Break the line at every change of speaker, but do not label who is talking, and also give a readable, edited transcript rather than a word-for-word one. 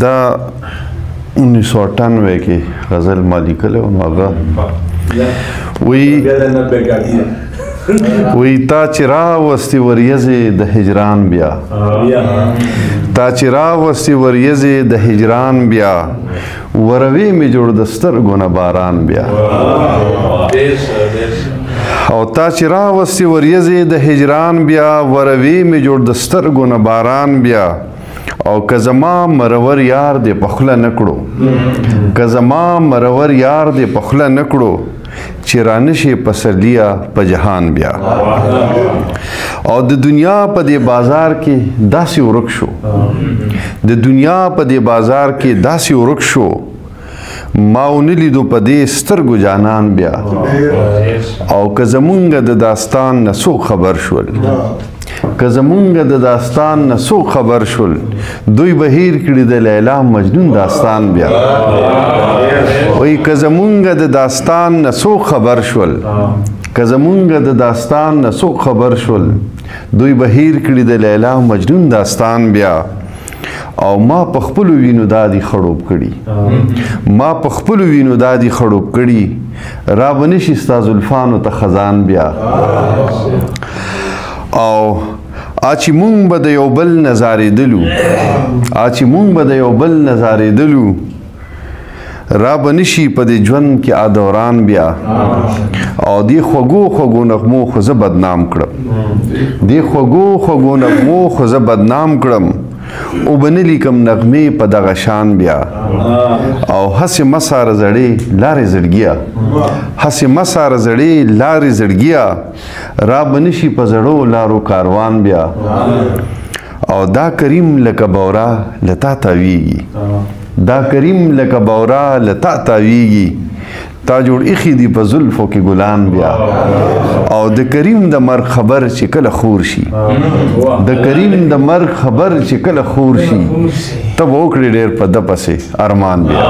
دا 1998 کې غزل ما لیکلی و نو هغه وی تا چې راوستې وریځې د هجران بیا تا چې راوستې وریځې د هجران بیا وروي مې جوړ د سترګو نه باران بیا او تا چې راوستې وریځې د هجران بیا وروي مې جوړ د سترګو نه باران بیا او که زما مرور یار دې په خوله نه کړو که زما مرور یار دې په خوله نه کړو چې رانشي پسرلیا په جهان بیا او د دنیا په دې بازار کې داسې ورک شو د دنیا په دې بازار کې داسې ورک شو ما ونه لیدو په دې سترګو جانان بیا او که زمونږ د داستان نه څوک خبر شول که زمونږ د داستان نه څوک خبر شول دوی به هیر کړي د لیلا مجنون داستان بیا وایي که زمونږ د داستان نه څوک خبر شول که زمونږ د داستان نه څوک خبر شول دوی به هیر کړي د لیلا مجنون داستان بیا او ما په خپلو وینو دادي خړوب کړي ما په خپلو وینو دادي خړوب کړي را به نشي ستا زلفانو ته خزان بیا او چې مونږ به د یو بل نظارېدلو چې مونږ به د یو بل نظارېدلو را به نشي په دې ژوند کې دوران بیا او دې خوږو خوږو نغمو خو زه بدنام کړم دې خوږو خوږو نغمو خو زه بدنام کړم او به نه لیکم نغمې په دغه شان بیا او هسې مه ساره زړې لارې زړګیه هسې مه ساره زړې لارې زړګیه را به نشي په زړو لارو کاروان بیا او دا کریم لکه بورا له تا تاویږي دا کریم لکه بورا له تا تاویږي تا جوړ ایخي دي په زلفو کې ګلان بیا او د کریم د مرګ خبر چې کله خور شي د کریم د مرګ خبر چې کله خور شي ته به وکړې ډېر په ده پسې ارمان بیا